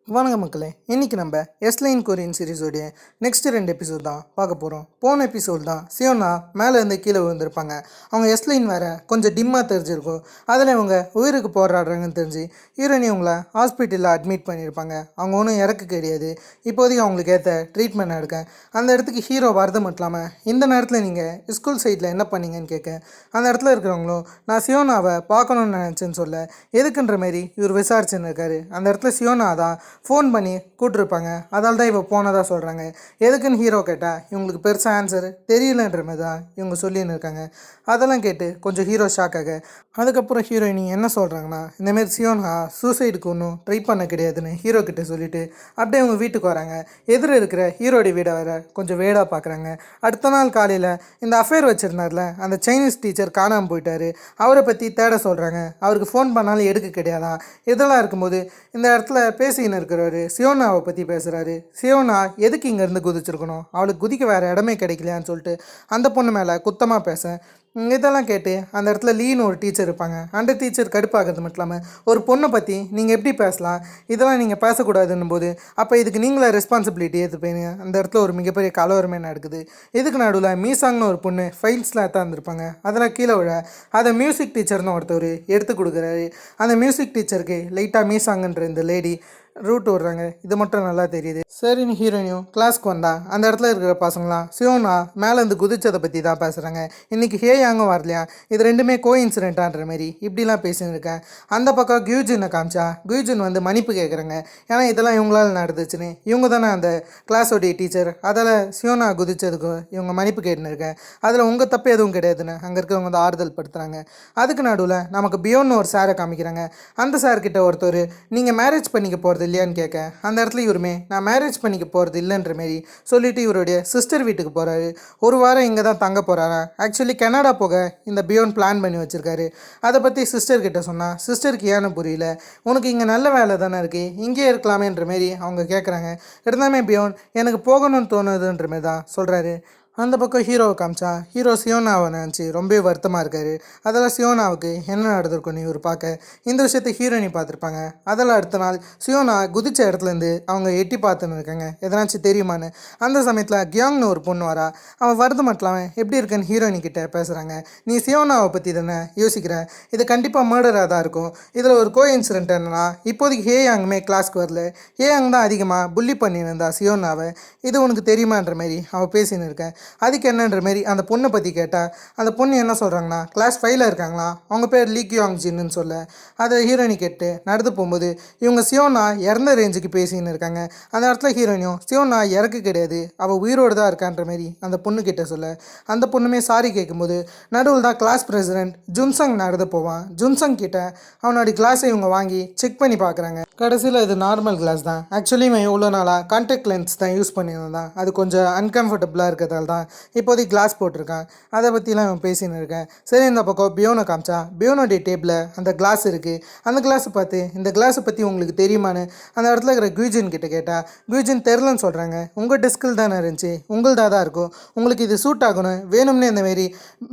வணக்கம் மக்களே, இன்றைக்கி நம்ம எஸ்லைன் கொரியன் சீரிஸோடைய நெக்ஸ்ட் 2 எபிசோட் தான் பார்க்க போகிறோம். போன எபிசோட் தான் சியோனா மேலேருந்து கீழே விழுந்திருப்பாங்க. அவங்க எஸ்லைன் வேறு கொஞ்சம் டிம்மாக தெரிஞ்சிருக்கும். அதில் இவங்க உயிருக்கு போராடுறாங்கன்னு தெரிஞ்சு ஹீரோயினி அவங்கள ஹாஸ்பிட்டலில் அட்மிட் பண்ணியிருப்பாங்க. அவங்க ஒன்றும் இறக்க கிடையாது. இப்போதைக்கு அவங்களுக்கு ஏற்ற ட்ரீட்மெண்ட் எடுக்க அந்த இடத்துக்கு ஹீரோ வரது மட்டும் இல்லாமல் இந்த நேரத்தில் நீங்கள் ஸ்கூல் சைடில் என்ன பண்ணீங்கன்னு கேட்க அந்த இடத்துல இருக்கிறவங்களும் நான் சியோனாவை பார்க்கணுன்னு நினச்சேன்னு சொல்ல எதுக்குன்ற மாரி இவர் விசாரிச்சுன்னு இருக்காரு. அந்த இடத்துல சியோனா தான் ஃபோன் பண்ணி கூப்பிட்ருப்பாங்க. அதால் தான் இப்போ போனதாக சொல்கிறாங்க. எதுக்குன்னு ஹீரோ கேட்டால் இவங்களுக்கு பெருசாக ஆன்சர் தெரியலன்ற மாதிரி தான் இவங்க சொல்லின்னு இருக்காங்க. அதெல்லாம் கேட்டு கொஞ்சம் ஹீரோ ஷாக் ஆக அதுக்கப்புறம் ஹீரோயினி என்ன சொல்கிறாங்கன்னா இந்தமாரி சியோனா சூசைடுக்கு ஒன்றும் ட்ரை பண்ண கிடையாதுன்னு ஹீரோ கிட்டே சொல்லிவிட்டு அப்படியே அவங்க வீட்டுக்கு வராங்க. எதிர இருக்கிற ஹீரோடைய வீடை வேறு கொஞ்சம் வேடாக பார்க்குறாங்க. அடுத்த நாள் காலையில் இந்த அஃபேர் வச்சுருந்தார்ல அந்த சைனீஸ் டீச்சர் காணாமல் போயிட்டார். அவரை பற்றி தேட சொல்கிறாங்க. அவருக்கு ஃபோன் பண்ணாலும் எடுக்க கிடையாதான். இதெல்லாம் இருக்கும்போது இந்த இடத்துல பேசின்னு இருக்கிறாரு சியோனாவை பற்றி பேசுகிறாரு. சியோனா எதுக்கு இங்கேருந்து குதிச்சிருக்கணும், அவளுக்கு குதிக்க வேறு இடமே கிடைக்கலையான்னு சொல்லிட்டு அந்த பொண்ணு மேலே குத்தமாக பேச இதெல்லாம் கேட்டு அந்த இடத்துல லீன்னு ஒரு டீச்சர் இருப்பாங்க. அந்த டீச்சர் கடுப்பாகிறது மட்டும் இல்லாமல் ஒரு பொண்ணை பற்றி நீங்கள் எப்படி பேசலாம், இதெல்லாம் நீங்கள் பேசக்கூடாதுன்னும் போது அப்போ இதுக்கு நீங்களே ரெஸ்பான்சிபிலிட்டி ஏற்றுப்பீங்க. அந்த இடத்துல ஒரு மிகப்பெரிய கலவரமே நடக்குது. இதுக்கு நடுவில் மீசாங்னு ஒரு பொண்ணு ஃபைல்ஸ்லாம் எடுத்தாந்துருப்பாங்க. அதெல்லாம் கீழே விழ அதை மியூசிக் டீச்சர்னு ஒருத்தர் எடுத்து கொடுக்குறாரு. அந்த மியூசிக் டீச்சருக்கு லைட்டாக மீசாங்கன்ற இந்த லேடி ரூட் விடுறாங்க. இது மட்டும் நல்லா தெரியுது. சரின்னு ஹீரோயினும் கிளாஸ்க்கு வந்தா அந்த இடத்துல இருக்கிற பசங்களாம் சியோனா மேலேருந்து குதிச்சதை பற்றி தான் பேசுகிறாங்க. இன்றைக்கி ஹேயாங்கும் வரலையா, இது ரெண்டுமே கோ இன்சிடென்ட்டான்ற மாரி இப்படிலாம் பேசின்னு இருக்கேன். அந்த பக்கம் கியூஜினை காமிச்சா கியூஜின் வந்து மன்னிப்பு கேட்குறாங்க. ஏன்னா இதெல்லாம் இவங்களால் நடந்துச்சுன்னு இவங்க தானே அந்த கிளாஸோடைய டீச்சர். அதில் சியோனா குதிச்சதுக்கு இவங்க மன்னிப்பு கேட்டுன்னு இருக்கேன். அதில் உங்கள் தப்பு எதுவும் கிடையாதுன்னு அங்கே இருக்கிறவங்க வந்து ஆறுதல் படுத்துகிறாங்க. அதுக்கு நடுவில் நமக்கு பியோன்னு ஒரு சாரை காமிக்கிறாங்க. அந்த சார்கிட்ட ஒருத்தர் நீங்கள் மேரேஜ் பண்ணிக்க போகிறது இல்லையான்னு கேட்க அந்த இடத்துல இவருமே நான் மேரேஜ் பண்ணிக்க போகிறது இல்லைன்ற மாரி சொல்லிட்டு இவருடைய சிஸ்டர் வீட்டுக்கு போகிறாரு. ஒரு வாரம் இங்கே தான் தங்க போகிறாரா. ஆக்சுவலி கனடா போக இந்த பியோன் பிளான் பண்ணி வச்சுருக்காரு. அதை பற்றி சிஸ்டர் கிட்ட சொன்னால் சிஸ்டருக்கு ஏன்னு புரியல. உனக்கு இங்கே நல்ல வேலை தானே இருக்குது, இங்கே இருக்கலாமேன்ற மாரி அவங்க கேட்குறாங்க. இருந்தாலுமே பியோன் எனக்கு போகணும்னு தோணுதுன்ற மாரி தான் சொல்கிறாரு. அந்த பக்கம் ஹீரோவை காமிச்சா ஹீரோ சியோனாவை நினச்சி ரொம்ப வருத்தமாக இருக்கார். அதெல்லாம் சியோனாவுக்கு என்ன நடந்திருக்குன்னு இவர் பார்க்க இந்த விஷயத்தை ஹீரோயினி பார்த்துருப்பாங்க. அதெல்லாம் அடுத்த நாள் சியோனா குதிச்ச இடத்துலேருந்து அவங்க எட்டி பார்த்துன்னு இருக்காங்க. எதனாச்சும் தெரியுமான்னு. அந்த சமயத்தில் கியாங்னு ஒரு பொண்ணு வரா. அவன் வருது மட்டும் இல்லாமல் எப்படி இருக்குன்னு ஹீரோயினி கிட்டே பேசுகிறாங்க. நீ சியோனாவை பற்றி தானே யோசிக்கிற, இது கண்டிப்பாக மர்டராக தான் இருக்கும். இதில் ஒரு கோ இன்சிடென்ட் என்னன்னா இப்போதைக்கு ஹேயாங்குமே கிளாஸ்க்கு வரல. ஹேயாங் தான் அதிகமாக புள்ளி பண்ணியிருந்தா சியோனாவை. இது உனக்கு தெரியுமான்ற மாதிரி அவள் பேசின்னு இருக்கேன். அதுக்கு என்னன்ற மாரி அந்த பொண்ணை பற்றி கேட்டால் அந்த பொண்ணு என்ன சொல்கிறாங்கன்னா கிளாஸ் 5ல் இருக்காங்களா, அவங்க பேர் லீ கியாங் ஜின்னு சொல்ல அதை ஹீரோயினி கேட்டு நடந்து போகும்போது இவங்க சியோனா இறந்த ரேஞ்சுக்கு பேசின்னு இருக்காங்க. அந்த இடத்துல ஹீரோயினியும் சியோனா இறக்கு கிடையாது, அவள் உயிரோடு தான் இருக்கான்ற மாரி அந்த பொண்ணு கிட்ட சொல்ல அந்த பொண்ணுமே சாரி கேட்கும்போது நடுவில் தான் கிளாஸ் பிரசிடென்ட் ஜுன்சங் நடந்து போவான். ஜுன்சங் கிட்ட அவனோட கிளாஸை இவங்க வாங்கி செக் பண்ணி பார்க்குறாங்க. கடைசியில் இது நார்மல் கிளாஸ் தான். ஆக்சுவலி இவன் எவ்வளோ நாளாக கான்டாக்ட் லென்ஸ் தான் யூஸ் பண்ணியிருந்தான். அது கொஞ்சம் அன்கம்ஃபர்டபுளாக இருக்கிறதால தான் இப்போதைக்கு கிளாஸ் போட்டிருக்கான். அதை பற்றிலாம் இவன் பேசின்னு இருக்கேன். சரி, இந்த பக்கம் பியோனை காமிச்சா பியோனுடைய டேபிளில் அந்த கிளாஸ் இருக்குது. அந்த கிளாஸை பார்த்து இந்த கிளாஸை பற்றி உங்களுக்கு தெரியுமான்னு அந்த இடத்துல இருக்கிற குயிஜின் கிட்ட கேட்டால் குயிஜின் தெரிலன்னு சொல்கிறாங்க. உங்கள் டெஸ்கில் தானே இருந்துச்சு, உங்கள்தாக தான் இருக்கும், உங்களுக்கு இது சூட் ஆகணும் வேணும்னே இந்தமாரி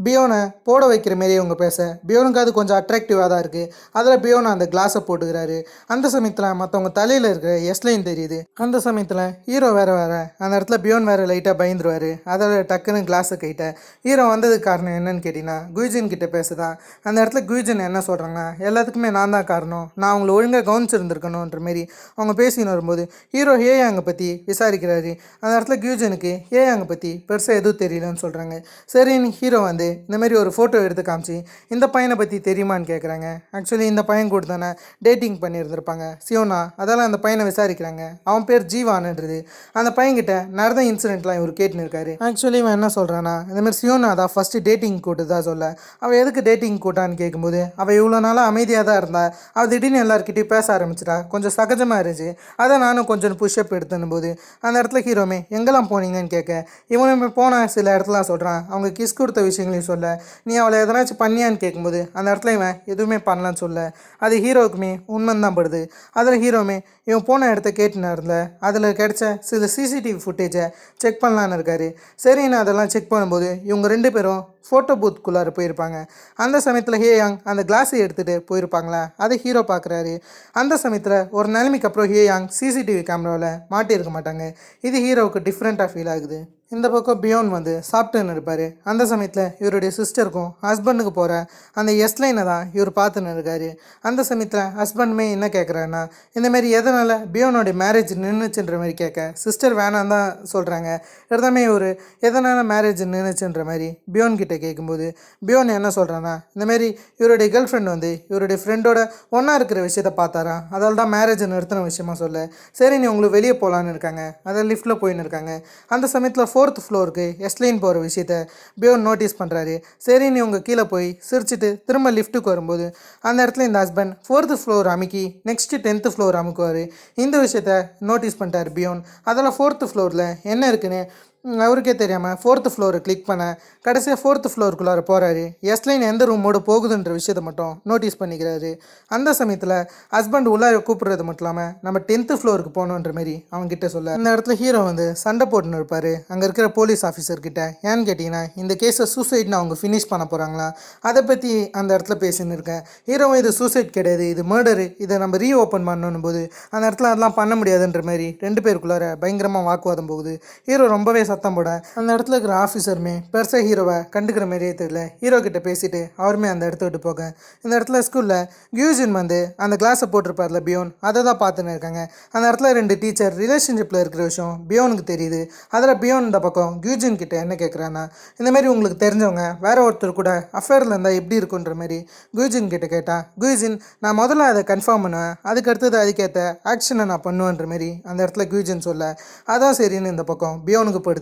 பியோனை போட வைக்கிற மாரி அவங்க பேச பியோனுக்கு அது கொஞ்சம் அட்ராக்டிவாக தான் இருக்குது. அதில் பியோனை அந்த கிளாஸை போட்டுக்கிறாரு. அந்த சமயத்தில் மற்றவங்க தலையில் இருக்கிற எஸ்லைன் தெரியுது. அந்த சமயத்தில் ஹீரோ வேறு அந்த இடத்துல பியோன் வேறு லைட்டாக பயந்துருவார். அதில் டக்குன்னு கிளாஸை கைட்ட ஹீரோ வந்ததுக்கு காரணம் என்னன்னு கேட்டிங்கன்னா குயிஜின் கிட்டே பேசுதான். அந்த இடத்துல குயிஜின் என்ன சொல்கிறாங்கன்னா எல்லாத்துக்குமே நான் தான் காரணம், நான் அவங்கள ஒழுங்காக கவனிச்சிருந்துருக்கணுன்ற மாரி அவங்க பேசின்னு வரும்போது ஹீரோ ஹேயாங்கை பற்றி விசாரிக்கிறாரு. அந்த இடத்துல குயிஜனுக்கு ஹேயாங்கை பற்றி பெருசாக எதுவும் தெரியலன்னு சொல்கிறாங்க. சரின்னு ஹீரோ வந்து இந்தமாரி ஒரு ஃபோட்டோ எடுத்து காமிச்சு இந்த பையனை பற்றி தெரியுமான்னு கேட்குறாங்க. ஆக்சுவலி இந்த பையன் கூட தானே டேட்டிங் பண்ணியிருந்திருப்பாங்க சியோனா. அதெல்லாம் அந்த பையனை விசாரிக்கிறாங்க. அவன் பேர் ஜீவான்ன்றது. அந்த பையன்கிட்ட நடந்த இன்சிடென்ட்லாம் இவர் கேட்டுன்னு இருக்காரு. ஆக்சுவலி இவன் என்ன சொல்கிறான்னா இந்தமாதிரி சியோனா தான் ஃபஸ்ட்டு டேட்டிங் கூட்டு தான் சொல்ல அவள் எதுக்கு டேட்டிங் கூட்டான்னு கேட்கும்போது அவள் இவ்வளோ நாளாக அமைதியாக தான் இருந்தா, அவள் திடீர்னு எல்லாருக்கிட்டையும் பேச ஆரம்பிச்சிட்டா, கொஞ்சம் சகஜமாக இருந்துச்சு. அதை நானும் கொஞ்சம் புஷ்அப் எடுத்துன்னு போது அந்த இடத்துல ஹீரோமே எங்கெல்லாம் போனீங்கன்னு கேட்க இவனுமே போன சில இடத்துல சொல்கிறான். அவங்க கிஸ் கொடுத்த விஷயங்களையும் சொல்ல நீ அவளை எதனாச்சும் பண்ணியான்னு கேட்கும்போது அந்த இடத்துல இவன் எதுவுமே பண்ணலன்னு சொல்ல அது ஹீரோவுக்குமே உண்மைன்னு தான் படுது. அதில் ஹீரோமே இவன் போன இடத்த கேட்டுன்னு இருந்த அதில் கிடைச்ச சில சிசிடிவி ஃபுட்டேஜை செக் பண்ணலான்னு இருக்காரு. சரின்னு அதெல்லாம் செக் பண்ணும்போது இவங்க 2 பேரும் ஃபோட்டோ பூத்துக்குள்ளார போயிருப்பாங்க. அந்த சமயத்தில் ஹே யாங் அந்த கிளாஸை எடுத்துகிட்டு போயிருப்பாங்களா, அதை ஹீரோ பார்க்குறாரு. அந்த சமயத்தில் ஒரு நிலைமைக்கு அப்புறம் ஹே யாங் சிசிடிவி கேமராவில் மாட்டியிருக்க மாட்டாங்க. இது ஹீரோவுக்கு டிஃப்ரெண்ட்டாக ஃபீல் ஆகுது. இந்த பக்கம் பியோன் வந்து சாப்பிட்டுன்னு இருப்பார். அந்த சமயத்தில் இவருடைய சிஸ்டருக்கும் ஹஸ்பண்டுக்கு போகிற அந்த எஸ்லைனை தான் இவர் பார்த்துன்னு இருக்காரு. அந்த சமயத்தில் ஹஸ்பண்டுமே என்ன கேட்குறாருன்னா, இந்தமாரி எதனால் பியோனோடைய மேரேஜ் நின்றுச்சுன்ற மாதிரி கேட்க சிஸ்டர் வேணாம் தான் சொல்கிறாங்க. எல்லாமே ஒரு எதனால் மேரேஜ் நின்றுச்சுன்ற மாதிரி பியோன் கிட்டே கேட்கும்போது பியோன் என்ன சொல்கிறான்னா, இந்தமாரி இவருடைய கேர்ள் ஃப்ரெண்ட் வந்து இவருடைய ஃப்ரெண்டோட ஒன்றா இருக்கிற விஷயத்தை பார்த்தாராம், அதால் தான் மேரேஜ் நிறுத்தின விஷயமா சொல்ல. சரி நீ உங்களுக்கு வெளியே போகலான்னு இருக்காங்க. அதை லிஃப்ட்டில் போயின்னு இருக்காங்க. அந்த சமயத்தில் 4th ஃப்ளோருக்கு எஸ்லைன் போகிற விஷயத்த பியோன் நோட்டீஸ் பண்ணுறாரு. சரி நீ உங்கள் கீழே போய் சிரிச்சிட்டு திரும்ப லிஃப்ட்டுக்கு வரும்போது அந்த இடத்துல இந்த ஹஸ்பண்ட் 4th ஃப்ளோர் அமுக்கி நெக்ஸ்ட்டு 10th ஃப்ளோர் அமுக்குவார். இந்த விஷயத்த நோட்டீஸ் பண்ணிட்டார் பியோன். அதில் 4th ஃப்ளோரில் என்ன இருக்குன்னு அவருக்கே தெரியாமல் 4th ஃப்ளோரை கிளிக் பண்ண கடைசியாக 4th ஃப்ளோருக்குள்ளார போகிறாரு. எஸ்லைன் எந்த ரூமோடு போகுதுன்ற விஷயத்தை மட்டும் நோட்டீஸ் பண்ணிக்கிறாரு. அந்த சமயத்தில் ஹஸ்பண்ட் உள்ளார கூப்பிட்றது மட்டும் இல்லாமல் நம்ம 10th ஃப்ளோருக்கு போகணுன்ற மாரி அவங்ககிட்ட சொல்ல, இந்த இடத்துல ஹீரோ வந்து சண்டை போட்டுன்னு இருப்பார் அங்கே இருக்கிற போலீஸ் ஆஃபீஸர்கிட்ட. ஏன்னு கேட்டிங்கன்னா இந்த கேஸை சூசைட்னு அவங்க ஃபினிஷ் பண்ண போகிறாங்களா, அதை பற்றி அந்த இடத்துல பேசின்னு இருக்கேன். ஹீரோ இது சூசைட் கிடையாது, இது மர்டரு, இதை நம்ம ரீஓப்பன் பண்ணணும் போது அந்த இடத்துல அதெல்லாம் பண்ண முடியாதுன்ற மாதிரி 2 பேருக்குள்ளார பயங்கரமாக வாக்குவாதம் போகுது. ஹீரோ ரொம்பவே சத்தம் போட அந்த இடத்துல இருக்கிற ஆஃபீஸருமே பெருசாக ஹீரோவை கண்டுக்கிற மாதிரியே தெரியல. ஹீரோ கிட்ட பேசிட்டு அவருமே அந்த இடத்த விட்டு போக, இந்த இடத்துல ஸ்கூலில் கியூஜின் வந்து அந்த கிளாஸை போட்டிருப்பார்ல பியோன், அதை தான் பார்த்துன்னு இருக்காங்க. அந்த இடத்துல 2 டீச்சர் ரிலேஷன்ஷிப்பில் இருக்கிற விஷயம் பியோனுக்கு தெரியுது. அதில் பியோன் இந்த பக்கம் கியூஜின் கிட்ட என்ன கேட்குறான்னா, இந்தமாரி உங்களுக்கு தெரிஞ்சவங்க வேற ஒருத்தர் கூட அஃபேரில் இருந்தால் எப்படி இருக்குன்ற மாதிரி கியூஜின் கிட்ட கேட்டால், கியூஜின் நான் முதல்ல அதை கன்ஃபார்ம் பண்ணுவேன், அதுக்கு அடுத்தது அதுக்கேற்ற ஆக்ஷனை நான் பண்ணுவேன்ற மாதிரி அந்த இடத்துல கியூஜின் சொல்ல, அதான் சரின்னு இந்த பக்கம் பியோனுக்கு போடுது.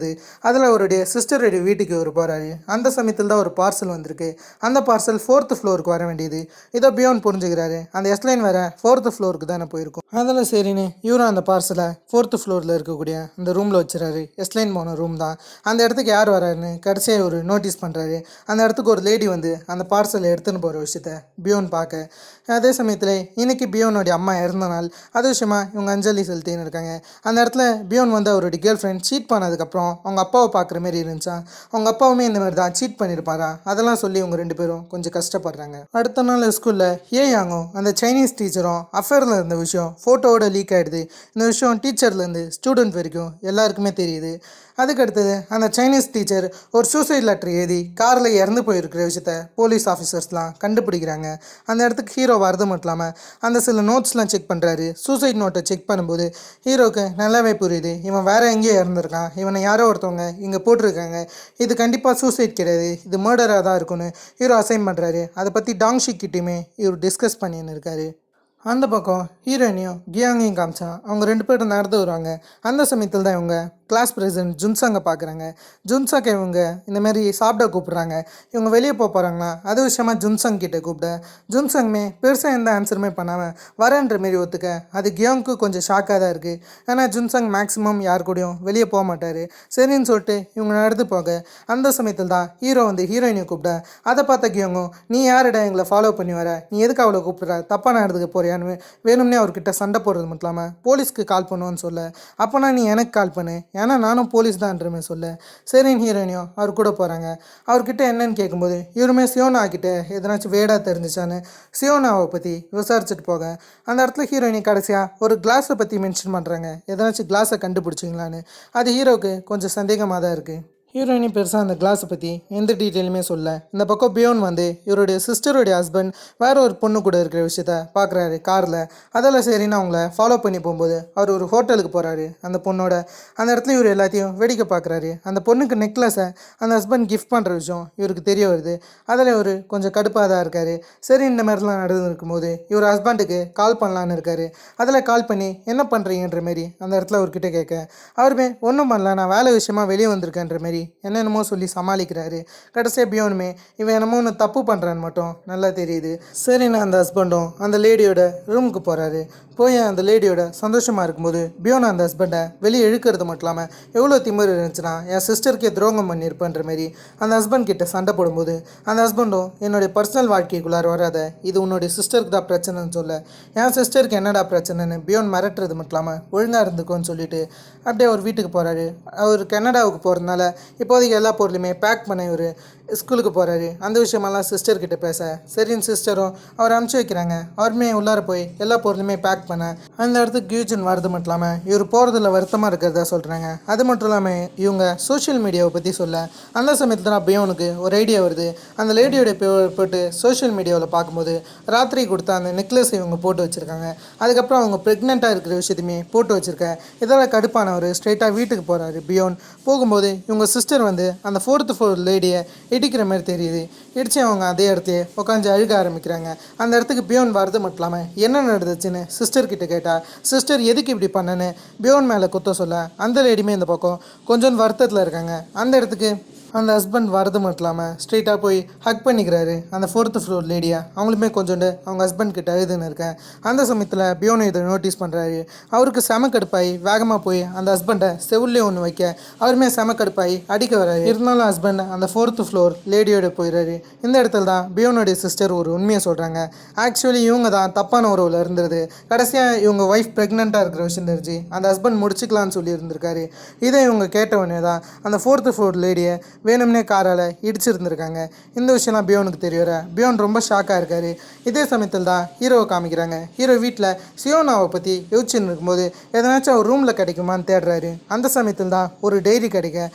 அதில் அவருடைய சிஸ்டருடைய வீட்டுக்கு அவர் போகிறாரு. அந்த சமயத்தில் தான் ஒரு பார்சல் வந்திருக்கு. அந்த பார்சல் 4th ஃப்ளோருக்கு வர வேண்டியது. இதை பியோன் புரிஞ்சுக்கிறாரு. அந்த எஸ்லைன் வேற 4th ஃப்ளோருக்கு தானே போயிருக்கும். அதில் சரின்னு இவரும் அந்த பார்சலை 4th ஃப்ளோரில் இருக்கக்கூடிய அந்த ரூமில் வச்சுறாரு. எஸ்லைன் போன ரூம் தான். அந்த இடத்துக்கு யார் வராருன்னு கடைசியாக ஒரு நோட்டீஸ் பண்ணுறாரு. அந்த இடத்துக்கு ஒரு லேடி வந்து அந்த பார்சலை எடுத்துன்னு போகிற விஷயத்த பியோன் பார்க்க, அதே சமயத்தில் இன்னைக்கு பியோனுடைய அம்மா இறந்த நாள், அது விஷயமா இவங்க அஞ்சலி செலுத்தின்னு இருக்காங்க. அந்த இடத்துல பியோன் வந்து அவருடைய கேர்ள் ஃப்ரெண்ட் சீட் பண்ணதுக்கப்புறம் அவங்க அப்பாவை பார்க்குற மாரி இருந்துச்சா, அவங்க அப்பாவுமே இந்த மாதிரி தான் சீட் பண்ணியிருப்பாரா, அதெல்லாம் சொல்லி இவங்க 2 பேரும் கொஞ்சம் கஷ்டப்படுறாங்க. அடுத்த நாள் ஸ்கூலில் ஹே யாங்கும் அந்த சைனீஸ் டீச்சரும் அஃபேரில் இருந்த விஷயம் ஃபோட்டோவோட லீக் ஆகிடுது. இந்த விஷயம் டீச்சர்லேருந்து ஸ்டூடெண்ட் வரைக்கும் எல்லாருக்குமே தெரியுது. அதுக்கு அடுத்தது அந்த சைனீஸ் டீச்சர் ஒரு சூசைட் லெட்டர் எழுதி காரில் இறந்து போயிருக்கிற விஷயத்த போலீஸ் ஆஃபீஸர்ஸ்லாம் கண்டுபிடிக்கிறாங்க. அந்த இடத்துக்கு ஹீரோ வரது மட்டும் இல்லாமல் அந்த சில நோட்ஸ்லாம் செக் பண்ணுறாரு. சூசைட் நோட்டை செக் பண்ணும்போது ஹீரோக்கு நல்லாவே புரியுது, இவன் வேறு எங்கேயோ இறந்துருக்கான், இவனை யாரோ ஒருத்தவங்க இங்கே போட்டிருக்காங்க, இது கண்டிப்பாக சூசைட் கிடையாது, இது மர்டராக தான் இருக்குன்னு ஹீரோ அசைன் பண்ணுறாரு. அதை பற்றி டாங்ஷி கிட்டையுமே இவர் டிஸ்கஸ் பண்ணின்னு இருக்காரு. அந்த பக்கம் ஹீரோயினையும் கியாங்கையும் காமிச்சா அவங்க 2 பேரும் நடந்து வருவாங்க. அந்த சமயத்தில் தான் இவங்க கிளாஸ் பிரசிடென்ட் ஜுன்சாங்கை பார்க்குறாங்க. ஜுன்சாங்கை இவங்க இந்தமாரி சாப்பிட கூப்பிட்றாங்க. இவங்க வெளியே போகிறாங்களா, அது விஷயமா ஜுன்சாங் கிட்டே கூப்பிட ஜுன்சாங்மே பெருசாக எந்த ஆன்சருமே பண்ணாமல் வரேன்ற மாரி ஒத்துக்க, அது கியாங்க்கு கொஞ்சம் ஷாக்காக தான் இருக்குது. ஏன்னா ஜுன்சாங் மேக்ஸிமம் யார் கூடயும் வெளியே போக மாட்டார். சரின்னு சொல்லிட்டு இவங்க நடந்து போக அந்த சமயத்தில் தான் ஹீரோ வந்து ஹீரோயினை கூப்பிட, அதை பார்த்த கியாங்கும் நீ யாரிட எங்களை ஃபாலோ பண்ணி வர, நீ எதுக்கு அவளை கூப்பிட்ற, தப்பான இடத்துக்கு போறியான்னு வேணும்னே அவர்கிட்ட சண்டை போடுறது மட்டும் இல்லாமல் போலீஸ்க்கு கால் பண்ணுவோன்னு சொல்ல, அப்போனா நீ எனக்கு கால் பண்ணு, ஏன்னா நானும் போலீஸ் தான்றமே சொல்ல, சரின்னு ஹீரோயினியும் அவர் கூட போகிறாங்க. அவர்கிட்ட என்னன்னு கேட்கும்போது இவருமே சியோனா கிட்டே எதனாச்சும் வேடாக தெரிஞ்சிச்சான்னு சியோனாவை பற்றி விசாரிச்சுட்டு போக, அந்த இடத்துல ஹீரோயினி கடைசியாக ஒரு கிளாஸை பற்றி மென்ஷன் பண்ணுறாங்க. எதனாச்சும் கிளாஸை கண்டுபிடிச்சிங்களான்னு. அது ஹீரோவுக்கு கொஞ்சம் சந்தேகமாக தான் இருக்குது. ஹீரோயினி பெருசாக அந்த கிளாஸை பற்றி எந்த டீட்டெயிலுமே சொல்ல, இந்த பக்கம் பியோன் வந்து இவருடைய சிஸ்டருடைய ஹஸ்பண்ட் வேற ஒரு பொண்ணு கூட இருக்கிற விஷயத்த பார்க்குறாரு காரில். அதெல்லாம் சரின்னு அவங்கள ஃபாலோ பண்ணி போகும்போது அவர் ஒரு ஹோட்டலுக்கு போகிறாரு அந்த பொண்ணோட. அந்த இடத்துல இவர் எல்லாத்தையும் வேடிக்கை பார்க்குறாரு. அந்த பொண்ணுக்கு நெக்லஸை அந்த ஹஸ்பண்ட் கிஃப்ட் பண்ணுற விஷயம் இவருக்கு தெரிய வருது. அதில் இவர் கொஞ்சம் கடுப்பாக தான் இருக்கார். சரி இந்த மாதிரிலாம் நடந்து இருக்கும்போது இவர் ஹஸ்பண்டுக்கு கால் பண்ணலான்னு இருக்கார். அதில் கால் பண்ணி என்ன பண்ணுறீங்கன்ற மாரி அந்த இடத்துல அவர்கிட்ட கேட்க, அவருமே ஒன்றும் பண்ணல, நான் வேலை விஷயமா வெளியே வந்திருக்கேன்ற மாரி என்னென்னமோ சொல்லி சமாளிக்கிறாரு. கடைசியாக பியோனுமே இவன் என்னமோ ஒன்று தப்பு பண்ணுறான்னு மட்டும் நல்லா தெரியுது. சரின்னு அந்த ஹஸ்பண்டும் அந்த லேடியோட ரூமுக்கு போகிறாரு. போய் அந்த லேடியோட சந்தோஷமாக இருக்கும்போது பியோன் அந்த ஹஸ்பண்டை வெளியே இழுக்கிறது மட்டும் இல்லாமல் எவ்வளோ திமிரு இருந்துச்சுன்னா என் சிஸ்டருக்கே துரோகம் பண்ணியிருப்பேன்ற மாரி அந்த ஹஸ்பண்ட் கிட்ட சண்டை போடும்போது அந்த ஹஸ்பண்டும் என்னுடைய பர்சனல் வாழ்க்கைக்குள்ளார வராத, இது உன்னுடைய சிஸ்டருக்கு தான் பிரச்சனைன்னு சொல்ல, என் சிஸ்டருக்கு என்னடா பிரச்சனைன்னு பியோன் மிரட்டுறது மட்டும் இல்லாமல் ஒழுங்காக இருந்துக்கோன்னு சொல்லிட்டு அப்படியே அவர் வீட்டுக்கு போகிறாரு. அவர் கனடாவுக்கு போகிறதுனால இப்போதைக்கு எல்லா பொருளையுமே பேக் பண்ண இவர் ஸ்கூலுக்கு போகிறாரு. அந்த விஷயமெல்லாம் சிஸ்டர்கிட்ட பேச சரின்னு சிஸ்டரும் அவர் அனுப்பிச்சி வைக்கிறாங்க. அவருமே உள்ளார போய் எல்லா பொருளுமே பேக் பண்ண அந்த இடத்துக்கு கியூஜன் வரது மட்டும் இல்லாமல் இவர் போகிறதுல வருத்தமாக இருக்கிறதா சொல்கிறாங்க. அது மட்டும் இல்லாமல் இவங்க சோஷியல் மீடியாவை பற்றி சொல்ல அந்த சமயத்தில் தான் பியோனுக்கு ஒரு ஐடியா வருது. அந்த லேடியோட போட்டு சோஷியல் மீடியாவில் பார்க்கும்போது ராத்திரி கொடுத்த அந்த நெக்லஸ் இவங்க போட்டு வச்சுருக்காங்க. அதுக்கப்புறம் அவங்க ப்ரெக்னெண்ட்டாக இருக்கிற விஷயத்தையுமே போட்டு வச்சுருக்கேன். இதெல்லாம் கடுப்பானவர் ஸ்ட்ரைட்டாக வீட்டுக்கு போகிறாரு. பியோன் போகும்போது இவங்க சிஸ்டர் வந்து அந்த 4th ஃப்ளோர் லேடியை இடிக்கிற மாதிரி தெரியுது. இடித்து அவங்க அதே இடத்தையே உட்காந்து அழுக ஆரம்பிக்கிறாங்க. அந்த இடத்துக்கு பியோன் வரது மட்டும் இல்லாமல் என்ன நடந்துச்சுன்னு சிஸ்டர்கிட்ட கேட்டால் சிஸ்டர் எதுக்கு இப்படி பண்ணேன்னு பியோன் மேலே குத்த சொல்ல அந்த லேடியுமே இந்த பக்கம் கொஞ்சம் வருத்தத்தில் இருக்காங்க. அந்த இடத்துக்கு அந்த ஹஸ்பண்ட் வரது மட்டும் இல்லாமல் ஸ்ட்ரெயிட்டாக போய் ஹக் பண்ணிக்கிறாரு அந்த 4th ஃப்ளோர் லேடியை. அவங்களுமே கொஞ்சோண்டு அவங்க ஹஸ்பண்ட் கிட்ட அழுதுன்னு இருக்கேன். அந்த சமயத்தில் பியோனை இதை நோட்டீஸ் பண்ணுறாரு. அவருக்கு செம கடுப்பாகி வேகமாக போய் அந்த ஹஸ்பண்டை செவிலே ஒன்று வைக்க அவருமே செம கடுப்பாகி அடிக்க வராரு. இருந்தாலும் ஹஸ்பண்ட் அந்த 4th ஃப்ளோர் லேடியோட போயிடுறாரு. இந்த இடத்துல தான் பியோனுடைய சிஸ்டர் ஒரு உண்மையை சொல்கிறாங்க. ஆக்சுவலி இவங்க தான் தப்பான உறவில் இருந்தது. கடைசியாக இவங்க ஒய்ஃப் ப்ரெக்னெண்ட்டாக இருக்கிற விஷயம் தெரிஞ்சு அந்த ஹஸ்பண்ட் முடிச்சுக்கலான்னு சொல்லி இருந்திருக்காரு. இதை இவங்க கேட்டவொடனே தான் அந்த 4th ஃப்ளோர் லேடியை வேணும்னே காரால் இடிச்சிருந்துருக்காங்க. இந்த விஷயம்லாம் பியோனுக்கு தெரியற பியோன் ரொம்ப ஷாக்காக இருக்கார். இதே சமயத்தில் தான் ஹீரோவை காமிக்கிறாங்க. ஹீரோ வீட்டில் சியோனாவை பற்றி யோசிச்சுன்னு இருக்கும்போது எதனாச்சும் அவர் ரூமில் கிடைக்குமான்னு தேடுறாரு. அந்த சமயத்தில் தான் ஒரு டைரி கிடைக்க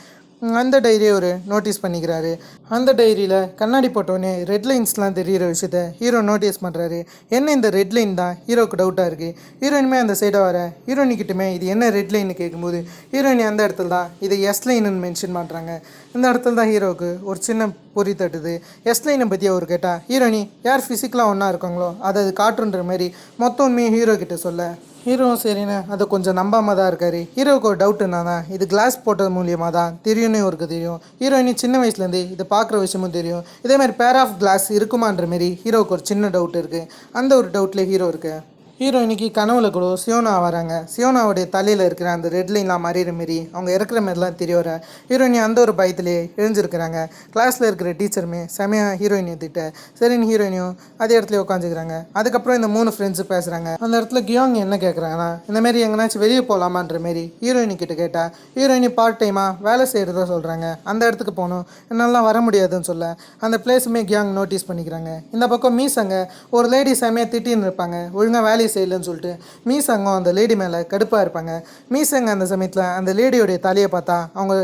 அந்த டைரியை ஒரு நோட்டீஸ் பண்ணிக்கிறாரு. அந்த டைரியில் கண்ணாடி போட்டோடனே ரெட் லைன்ஸ்லாம் தெரிகிற விஷயத்த ஹீரோ நோட்டீஸ் பண்ணுறாரு. என்ன இந்த ரெட் லைன் தான் ஹீரோக்கு டவுட்டாக இருக்குது. ஹீரோயினுமே அந்த சைடாக வர ஹீரோயினிக்கிட்டுமே இது என்ன ரெட் லைன்னு கேட்கும்போது ஹீரோயினி அந்த இடத்துல தான் இது எஸ் லைன்னு மென்ஷன் பண்ணுறாங்க. இந்த இடத்துல தான் ஹீரோவுக்கு ஒரு சின்ன பொறி தட்டுது. எஸ் லைனை பற்றி அவர் கேட்டால் ஹீரோயினி யார் ஃபிசிக்கலாக ஒன்றா இருக்காங்களோ அதை காட்டுன்ற மாதிரி மொத்தம் உண்மையை ஹீரோ கிட்ட சொல்ல ஹீரோவும் சரின்னு அதை கொஞ்சம் நம்பாமல் தான் இருக்கார். ஹீரோவுக்கு ஒரு டவுட் என்ன தான் இது கிளாஸ் போட்டது மூலியமாக தான் தெரியும்னு இவருக்கு தெரியும். ஹீரோயினி சின்ன வயசுலேருந்து இதை பார்க்குற விஷயமும் தெரியும். இதேமாதிரி பேர் ஆஃப் கிளாஸ் இருக்குமான்ற மாரி ஹீரோவுக்கு ஒரு சின்ன டவுட் இருக்குது. அந்த ஒரு டவுட்லேயே ஹீரோ இருக்குது. ஹீரோயினிக்கு கனவுல கூட சியோனா வராங்க. சியோனாவுடைய தலையில் இருக்கிற அந்த ரெட் லைன்லாம் மறையிற மாரி அவங்க இறக்குற மாதிரிலாம் தெரிய வர ஹீரோயினி அந்த ஒரு பயத்திலே எழுந்திருக்கிறாங்க. கிளாஸில் இருக்கிற டீச்சருமே செமையாக ஹீரோயினியை திட்ட சரின்னு ஹீரோயினியும் அதே இடத்துல உட்காந்துக்கிறாங்க. அதுக்கப்புறம் இந்த 3 ஃப்ரெண்ட்ஸு பேசுகிறாங்க. அந்த இடத்துல கியோங் என்ன கேட்குறாங்கன்னா இந்தமாரி எங்கேனாச்சும் வெளியே போகலாமான்ற மாரி ஹீரோயினி கிட்ட கேட்டால் ஹீரோயினி பார்ட் டைமாக வேலை செய்கிறதா சொல்கிறாங்க. அந்த இடத்துக்கு போகணும், என்னாலாம் வர முடியாதுன்னு சொல்ல அந்த பிளேஸுமே கியாங் நோட்டீஸ் பண்ணிக்கிறாங்க. இந்த பக்கம் மீசங்க ஒரு லேடி செமையாக திட்டின்னு இருப்பாங்க, ஒழுங்காக வேலையை செய்யலன்னு சொல்லிட்டு மீசங்கம் அந்த லேடி மேலே கடுப்பாக இருப்பாங்க. மீசங்க அந்த சமயத்தில் அந்த லேடியோடைய தலையை பார்த்தா அவங்க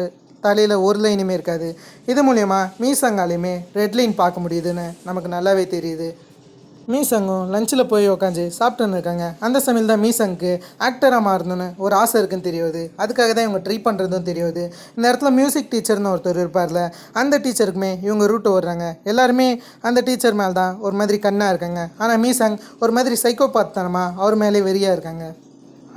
தலையில் ஒரு லைனுமே இருக்காது. இது மூலயமா மீசங்காலையுமே ரெட் லைன் பார்க்க முடியுதுன்னு நமக்கு நல்லாவே தெரியுது. மீசங்கும் லஞ்சில் போய் உட்காந்து சாப்பிட்டுன்னு இருக்காங்க. அந்த சமையல் தான் மீசங்க்கு ஆக்டராக மாறணுன்னு ஒரு ஆசை இருக்குன்னு தெரியுது. அதுக்காக தான் இவங்க ட்ரை பண்ணுறதும் தெரியுது. இந்த இடத்துல மியூசிக் டீச்சர்னு ஒருத்தர் இருப்பார்ல, அந்த டீச்சருக்குமே இவங்க ரூட்டு வர்றாங்க. எல்லாருமே அந்த டீச்சர் மேலே தான் ஒரு மாதிரி கண்ணாக இருக்காங்க. ஆனால் மீசங் ஒரு மாதிரி சைக்கோபாத் தனமாக அவர் மேலே வெறியாக இருக்காங்க.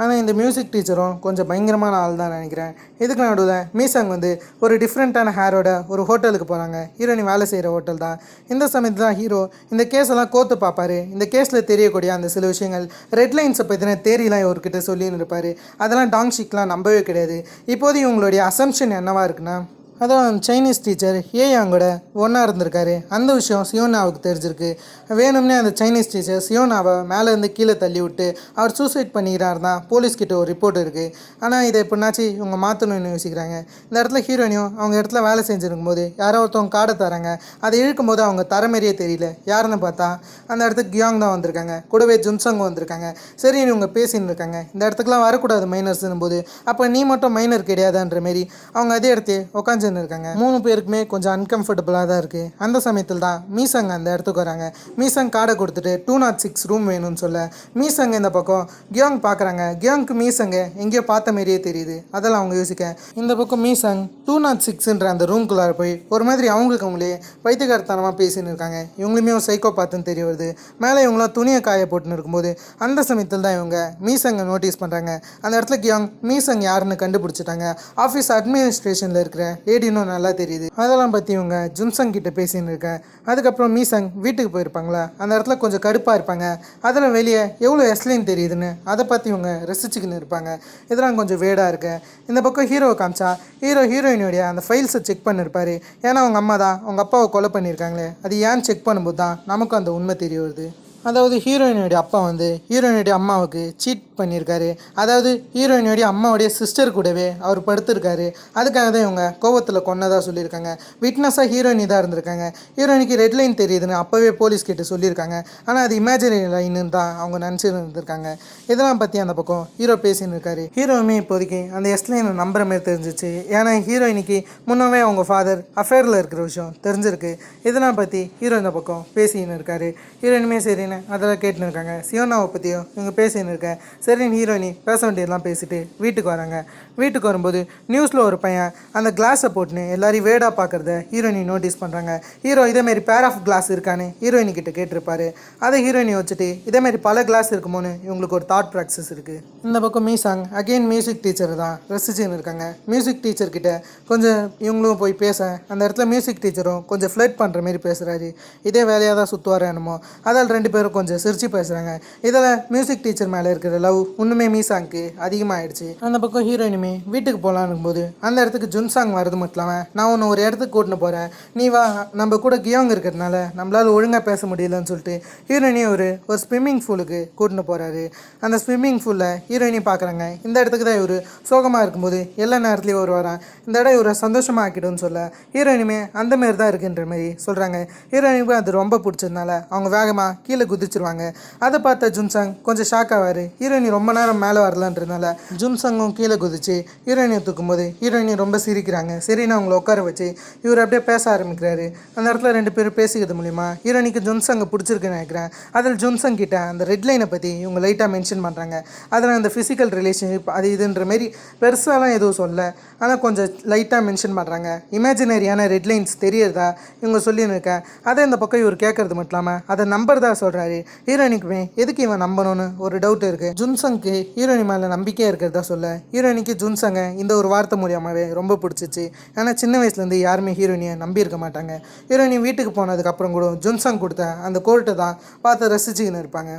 ஆனால் இந்த மியூசிக் டீச்சரும் கொஞ்சம் பயங்கரமான ஆள் தான் நினைக்கிறேன். இதுக்கு நடுவில் மீசங் வந்து ஒரு டிஃப்ரெண்ட்டான ஹேரோட ஒரு ஹோட்டலுக்கு போகிறாங்க. ஹீரோனி வேலை செய்கிற ஹோட்டல் தான். இந்த சமயத்தில் தான் ஹீரோ இந்த கேஸெல்லாம் கோர்த்து பார்ப்பார். இந்த கேஸில் தெரியக்கூடிய அந்த சில விஷயங்கள் ரெட் லைன்ஸை பற்றின தேரியெலாம் இவர்கிட்ட சொல்லின்னு இருப்பார். அதெல்லாம் டாங்ஷிக்லாம் நம்பவே கிடையாது. இப்போதைக்கு உங்களுடைய அசம்ஷன் என்னவாக இருக்குன்னா அதான் சைனீஸ் டீச்சர் ஏயாங்கூட ஒன்றா இருந்திருக்காரு. அந்த விஷயம் சியோனாவுக்கு தெரிஞ்சிருக்கு. வேணும்னே அந்த சைனீஸ் டீச்சர் சியோனாவை மேலேருந்து கீழே தள்ளி விட்டு அவர் சூசைட் பண்ணிக்கிறார் தான் போலீஸ்கிட்ட ஒரு ரிப்போர்ட் இருக்குது. ஆனால் இதை எப்படின்னாச்சு இவங்க மாற்றணும்னு யோசிக்கிறாங்க. இந்த இடத்துல ஹீரோயினியும் அவங்க இடத்துல வேலை செஞ்சுருக்கும் போது யாரோ ஒருத்தவங்க காடை தராங்க. அதை இழுக்கும் போது அவங்க தரமாரியே தெரியல. யாருன்னு பார்த்தா அந்த இடத்துக்கு கியாங் தான் வந்திருக்காங்க. கூடவே ஜுன்சங்கும் வந்திருக்காங்க. சரி இவங்க பேசின்னு இருக்காங்க. இந்த இடத்துக்குலாம் வரக்கூடாது மைனர்ஸ்னும் போது அப்போ நீ மட்டும் மைனர் கிடையாதுன்ற மாரி அவங்க அதே இடத்தையே உட்காந்து இருக்காங்க. 3 பேருக்குமே கொஞ்சம் அன்கம்ஃபர்டபுளாக தான் இருக்குது. அந்த சமயத்தில் தான் மீசங் அந்த இடத்துக்கு வராங்க. மீசங் கார்டை கொடுத்துட்டு 206 ரூம் வேணும்னு சொல்ல மீசங்க இந்த பக்கம் கியோங் பார்க்குறாங்க. கியோங்க்கு மீசங்க எங்கேயோ பார்த்த மாரியே தெரியுது. அதெல்லாம் அவங்க யோசிக்க இந்த பக்கம் மீசங் 206ன்ற அந்த ரூம்குள்ளார போய் ஒரு மாதிரி அவங்களே பைத்தியக்காரத்தனமாக பேசின்னு இருக்காங்க. இவங்களுமே ஒரு சைக்கோ பார்த்துன்னு தெரிய வருது. மேலே இவங்களாம் துணியை காய போட்டுன்னு இருக்கும்போது அந்த சமயத்தில் தான் இவங்க மீசங்கை நோட்டீஸ் பண்ணுறாங்க. அந்த இடத்துல கியோங் மீசங் யாருன்னு கண்டுபிடிச்சிட்டாங்க. ஆஃபீஸ் அட்மினிஸ்ட்ரேஷனில் இருக்கிற லேடி லேடினும் நல்லா தெரியுது. அதெல்லாம் பற்றி இவங்க ஜுன்சங் கிட்ட பேசின்னு இருக்கேன். அதுக்கப்புறம் மீசங் வீட்டுக்கு போயிருப்பாங்களா, அந்த இடத்துல கொஞ்சம் கடுப்பாக இருப்பாங்க. அதில் வெளியே எவ்வளோ எஸ்லைன் தெரியுதுன்னு அதை பற்றி இவங்க ரசிச்சுக்கின்னு இருப்பாங்க. இதெல்லாம் கொஞ்சம் வேடாக இருக்கு. இந்த பக்கம் ஹீரோவை காமிச்சா ஹீரோயினுடைய அந்த ஃபைல்ஸை செக் பண்ணியிருப்பாரு. ஏன்னா அவங்க அம்மா தான் அவங்க அப்பாவை கொலை பண்ணியிருக்காங்களே, அது ஏன்னு செக் பண்ணும்போது தான் நமக்கும் அந்த உண்மை தெரிய வருது. அதாவது ஹீரோயினுடைய அப்பா வந்து ஹீரோயினுடைய அம்மாவுக்கு சீட் பண்ணியிருக்காரு. அதாவது ஹீரோயினுடைய அம்மாவுடைய சிஸ்டர் கூடவே அவர் படுத்திருக்காரு. அதுக்காக தான் இவங்க கோவத்தில் கொன்னதாக சொல்லியிருக்காங்க. விட்னஸாக ஹீரோயின் தான் இருந்திருக்காங்க. ஹீரோயினுக்கு ரெட் லைன் தெரியுதுன்னு அப்போவே போலீஸ் கிட்ட சொல்லியிருக்காங்க. ஆனால் அது இமேஜினரி லைன்னு தான் அவங்க நினச்சிட்டு இருந்திருக்காங்க. இதெல்லாம் பற்றி அந்த பக்கம் ஹீரோ பேசின்னு இருக்காரு. ஹீரோவுமே இப்போதைக்கு அந்த எஸ் லைனை நம்புற மாதிரி தெரிஞ்சிச்சு. ஏன்னா ஹீரோயினுக்கு முன்னவே அவங்க ஃபாதர் அஃபேரில் இருக்கிற விஷயம் தெரிஞ்சிருக்கு. இதெல்லாம் பற்றி ஹீரோ இந்த பக்கம் பேசின்னு இருக்காரு. ஹீரோயினுமே சரின்னு அதெல்லாம் கேட்டுன்னு இருக்காங்க. சியோனாவை பற்றியும் இவங்க பேசின்னு இருக்கேன். சரின்னு ஹீரோயினி பேச வேண்டியதெல்லாம் பேசிட்டு வீட்டுக்கு வராங்க. வீட்டுக்கு வரும்போது நியூஸில் ஒரு பையன் அந்த கிளாஸை போட்டுன்னு எல்லாரையும் வேடாக பார்க்குறத ஹீரோயினி நோட்டீஸ் பண்ணுறாங்க. ஹீரோ இதேமாரி பேர் ஆஃப் கிளாஸ் இருக்கான்னு ஹீரோயினி கிட்ட கேட்டிருப்பாரு. அதை ஹீரோயினி வச்சுட்டு இதேமாரி பல கிளாஸ் இருக்குமோன்னு இவங்களுக்கு ஒரு தாட் ப்ராக்சஸ் இருக்குது. இந்த பக்கம் மீசாங் அகெயின் மியூசிக் டீச்சர் தான் ரசிச்சுன்னு இருக்காங்க. மியூசிக் டீச்சர்கிட்ட கொஞ்சம் இவங்களும் போய் பேச அந்த இடத்துல மியூசிக் டீச்சரும் கொஞ்சம் ஃப்ளர்ட் பண்ணுற மாரி பேசுகிறாரு. இதே வேலையாக தான் சுற்றுவார் என்னமோ. அதில் ரெண்டு பேரும் கொஞ்சம் சிரிச்சு பேசுகிறாங்க. இதில் மியூசிக் டீச்சர் மேலே இருக்கிற லவ் இன்னுமே மீசாங்க்கு அதிகமாகிடுச்சு. அந்த பக்கம் ஹீரோயினுமே வீட்டுக்கு போகலான்னு போது அந்த இடத்துக்கு ஜுன்சாங் வரது மட்டும் இல்லாமல் நான் உன்னை ஒரு இடத்துக்கு கூட்டின்னு போகிறேன், நீ வா, நம்ம கூட கியோங் இருக்கிறதுனால நம்மளால் ஒழுங்காக பேச முடியலன்னு சொல்லிட்டு ஹீரோயினி ஒரு ஸ்விம்மிங் பூலுக்கு கூட்டின்னு போகிறாரு. அந்த ஸ்விம்மிங் பூலில் ஹீரோயினி பார்க்குறாங்க. இந்த இடத்துக்கு தான் இவர் சோகமாக இருக்கும்போது எல்லா நேரத்துலையும் ஒரு வரான். இந்த இடம் இவரை சந்தோஷமாக ஆக்கிடும்னு சொல்ல ஹீரோயினுமே அந்த மாரி தான் இருக்குன்ற மாதிரி சொல்கிறாங்க. ஹீரோயினுக்கு அது ரொம்ப பிடிச்சதுனால அவங்க வேகமாக கீழே குதிச்சிருவாங்க. அதை பார்த்த ஜுன்சாங் கொஞ்சம் ஷாக் ஆவார். ஹீரோயினி ரொம்ப நேரம் மேலே வரலன்றதுனால ஜுன்சங்கும் கீழே குதிச்சு ஹீரோயினியை தூக்கும்போது ஹீரோயினி ரொம்ப சிரிக்கிறாங்க. சரின்னு அவங்கள உட்கார வச்சு இவர் அப்படியே பேச ஆரம்பிக்கிறாரு. அந்த இடத்துல ரெண்டு பேரும் பேசிக்கிறது மூலிமா ஹீரோயினிக்கு ஜுன்சங்கை பிடிச்சிருக்குன்னு நினைக்கிறேன். அதில் ஜுன்சங் கிட்ட அந்த ரெட் லைனை பற்றி இவங்க லைட்டாக மென்ஷன் பண்ணுறாங்க. அதில் அந்த ஃபிசிக்கல் ரிலேஷன்ஷிப் அது இதுன்ற மாரி பெருசாலாம் எதுவும் சொல்ல, ஆனால் கொஞ்சம் லைட்டாக மென்ஷன் பண்ணுறாங்க. இமேஜினரியான ரெட் லைன்ஸ் தெரியறதா இவங்க சொல்லின்னு இருக்கேன். அதை இந்த பக்கம் இவர் கேட்கறது மட்டும் இல்லாமல் அதை நம்புறதா சொல்கிறாரு. ஹீரோயினுக்குமே எதுக்கு இவன் நம்பணும்னு ஒரு டவுட் இருக்குது. ஜுன்சங்க்கு ஹீரோயினி மேலே நம்பிக்கையாக இருக்கிறதா சொல்ல ஹீரோயினிக்கு ஜுன்சங்கை இந்த ஒரு வார்த்தை மூலியமாகவே ரொம்ப பிடிச்சிச்சு. ஏன்னா சின்ன வயசுலேருந்து யாருமே ஹீரோயினியை நம்பியிருக்க மாட்டாங்க. ஹீரோயினி வீட்டுக்கு போனதுக்கப்புறம் கூட ஜுன்சங் கொடுத்த அந்த கோர்ட்டை தான் பார்த்து ரசிச்சுக்கின்னு இருப்பாங்க.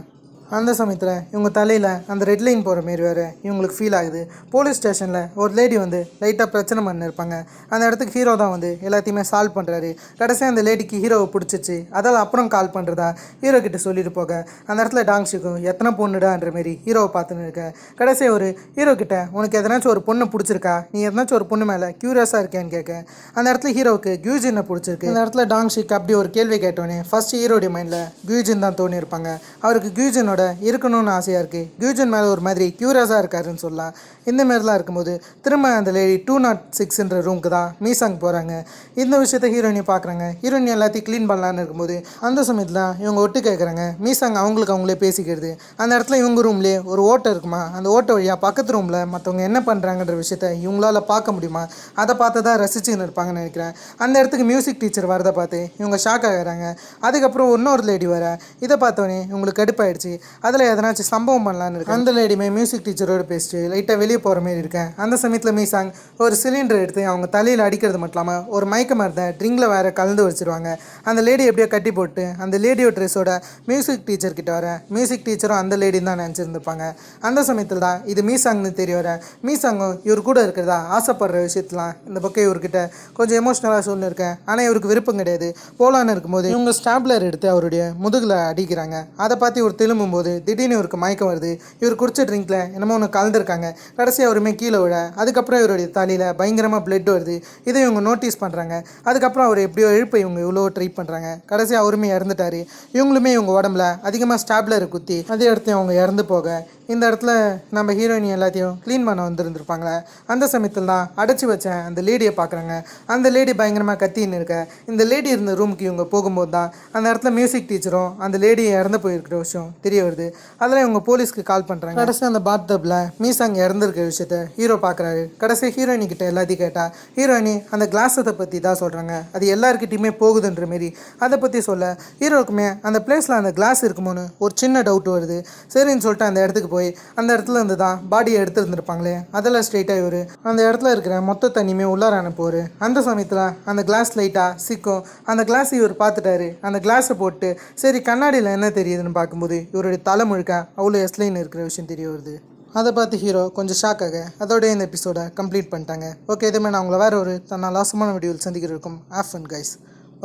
அந்த சமயத்தில் இவங்க தலையில் அந்த ரெட் லைன் போகிற மாரி வேறு இவங்களுக்கு ஃபீல் ஆகுது. போலீஸ் ஸ்டேஷனில் ஒரு லேடி வந்து லைட்டாக பிரச்சனை பண்ணிருப்பாங்க. அந்த இடத்துக்கு ஹீரோ தான் வந்து எல்லாத்தையுமே சால்வ் பண்ணுறாரு. கடைசியாக அந்த லேடிக்கு ஹீரோவை பிடிச்சிச்சு. அதால் அப்புறம் கால் பண்ணுறதா ஹீரோ கிட்ட சொல்லிட்டு போக அந்த இடத்துல டாங்ஷிக்கும் எத்தனை பொண்ணுடான்ற மாரி ஹீரோவை பார்த்துன்னு இருக்க. கடைசியாக ஒரு ஹீரோ கிட்ட உனக்கு எதனாச்சும் ஒரு பொண்ணு பிடிச்சிருக்கா, நீ எதனாச்சும் ஒரு பொண்ணு மேலே க்யூரியஸாக இருக்கேன்னு கேட்க அந்த இடத்துல ஹீரோவுக்கு கியூஜினை பிடிச்சிருக்கு. அந்த இடத்துல டாங்ஷிக் அப்படி ஒரு கேள்வி கேட்டோன்னே ஃபர்ஸ்ட் ஹீரோடைய மைண்டில் கியூஜின் தான் தோணியிருப்பாங்க. அவருக்கு கியூஜினோட இருக்கணும்னு ஆசையாக இருக்குது. கியூஜன் மேலே ஒரு மாதிரி க்யூரியஸாக இருக்காருன்னு சொல்லலாம். இந்த மாதிரிலாம் இருக்கும்போது திரும்ப அந்த லேடி 206 ரூமுக்கு தான் மீசாங் போகிறாங்க. இந்த விஷயத்த ஹீரோயினி பார்க்குறாங்க. ஹீரோயினி எல்லாத்தையும் க்ளீன் பண்ணலான்னு இருக்கும்போது அந்த சமயத்தில் இவங்க ஒட்டு கேட்குறாங்க. மீசாங் அவங்களே பேசிக்கிறது. அந்த இடத்துல இவங்க ரூம்லேயே ஒரு ஓட்டை இருக்குமா, அந்த ஓட்டை வழியாக பக்கத்து ரூமில் மற்றவங்க என்ன பண்ணுறாங்கன்ற விஷயத்த இவங்களால பார்க்க முடியுமா, அதை பார்த்து தான் ரசிச்சுன்னு இருப்பாங்கன்னு நினைக்கிறேன். அந்த இடத்துக்கு மியூசிக் டீச்சர் வரதை பார்த்து இவங்க ஷாக் ஆகிறாங்க. அதுக்கப்புறம் இன்னொரு லேடி வர இதை பார்த்தோன்னே இவங்களுக்கு கடுப்பாயிடுச்சு. அதில் எதனாச்சும் சம்பவம் பண்ணலான்னு இருக்கு. அந்த லேடியுமே மியூசிக் டீச்சரோடு பேசிட்டு லைட்டாக வெளியே போகிற மாரி இருக்கேன். அந்த சமயத்தில் மீசாங் ஒரு சிலிண்டர் எடுத்து அவங்க தலையில் அடிக்கிறது மட்டும் இல்லாமல் ஒரு மயக்க மருந்தை ட்ரிங்கில் வேறு கலந்து வச்சுருவாங்க. அந்த லேடி எப்படியோ கட்டி போட்டு அந்த லேடியோட ட்ரெஸ்ஸோட மியூசிக் டீச்சர் கிட்ட வர மியூசிக் டீச்சரும் அந்த லேடின்னு தான் நினச்சிருந்துருப்பாங்க. அந்த சமயத்தில் தான் இது மீசாங்னு தெரிய வர மீசாங்கும் இவர் கூட இருக்கிறதா ஆசைப்படுற விஷயத்தெலாம் இந்த பக்கம் இவர்கிட்ட கொஞ்சம் எமோஷ்னலாக சொல்லியிருக்கேன். ஆனால் இவருக்கு விருப்பம் கிடையாது. போலான்னு இருக்கும்போது இவங்க ஸ்டாப்லர் எடுத்து அவருடைய முதுகில் அடிக்கிறாங்க. அதை பார்த்து இவர் திரும்பும்போது திடீர்னு இவருக்கு மயக்கம் வருது. இவர் குடிச்ச ட்ரிங்க்ல என்னமோ ஒன்று கலந்துருக்காங்க. கடைசியாக அவருமே கீழே விழ அதுக்கப்புறம் இவருடைய தலையில் பயங்கரமாக பிளட் வருது. இதை இவங்க நோட்டீஸ் பண்ணுறாங்க. அதுக்கப்புறம் அவர் எப்படியோ எழுப்ப இவங்க இவ்வளோ ட்ரை பண்ணுறாங்க. கடைசியாக அவருமே இறந்துட்டாரு. இவங்களுமே இவங்க உடம்புல அதிகமாக ஸ்டாப்லர் குத்தி அதே இடத்துல அவங்க இறந்து போக இந்த இடத்துல நம்ம ஹீரோயினி எல்லாத்தையும் க்ளீன் பண்ண வந்துருந்துருப்பாங்களே. அந்த சமயத்தில் தான் அடைச்சி வச்சேன் அந்த லேடியை பார்க்குறாங்க. அந்த லேடி பயங்கரமாக கத்தின்னு இருக்க. இந்த லேடி இருந்த ரூமுக்கு இவங்க போகும்போது தான் அந்த இடத்துல மியூசிக் டீச்சரும் அந்த லேடியை இறந்து போயிருக்கிற விஷயம் தெரிய வருது. அதில் இவங்க போலீஸ்க்கு கால் பண்ணுறாங்க. கடைசி அந்த பாத் டப்பில் மீசா அங்கே இறந்துருக்க விஷயத்த ஹீரோ பார்க்குறாரு. கடைசி ஹீரோயினி கிட்ட எல்லாத்தையும் கேட்டால் ஹீரோயினி அந்த கிளாஸத்தை பற்றி தான் சொல்கிறாங்க. அது எல்லாருக்கிட்டையுமே போகுதுன்ற மாரி அதை பற்றி சொல்ல ஹீரோக்குமே அந்த பிளேஸில் அந்த கிளாஸ் இருக்குமோன்னு ஒரு சின்ன டவுட் வருது. சரின்னு சொல்லிட்டு அந்த இடத்துக்கு போய் அந்த இடத்துல இருந்து தான் பாடியை எடுத்துருந்துருப்பாங்களே அதில் ஸ்ட்ரெயிட்டாக இவர் அந்த இடத்துல இருக்கிற மொத்த தண்ணியுமே உள்ளார அனுப்புவார். அந்த சமயத்தில் அந்த கிளாஸ் லைட்டாக சிக்கும். அந்த கிளாஸ் இவர் பார்த்துட்டாரு. அந்த கிளாஸை போட்டு சரி கண்ணாடியில் என்ன தெரியுதுன்னு பார்க்கும்போது இவருடைய தலை முழுக்க அவ்வளோ எஸ்லைன் இருக்கிற விஷயம் தெரிய வருது. அதை பார்த்து ஹீரோ கொஞ்சம் ஷாக் ஆக அதோடய இந்த எபிசோடை கம்ப்ளீட் பண்ணிட்டாங்க. ஓகே, இதுமாதிரி நான் உங்களை வேறு ஒரு லாசமான வீடியோவில் சந்திக்கிறதுக்கும் ஆஃப் அண்ட் கைஸ்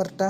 வரட்டா.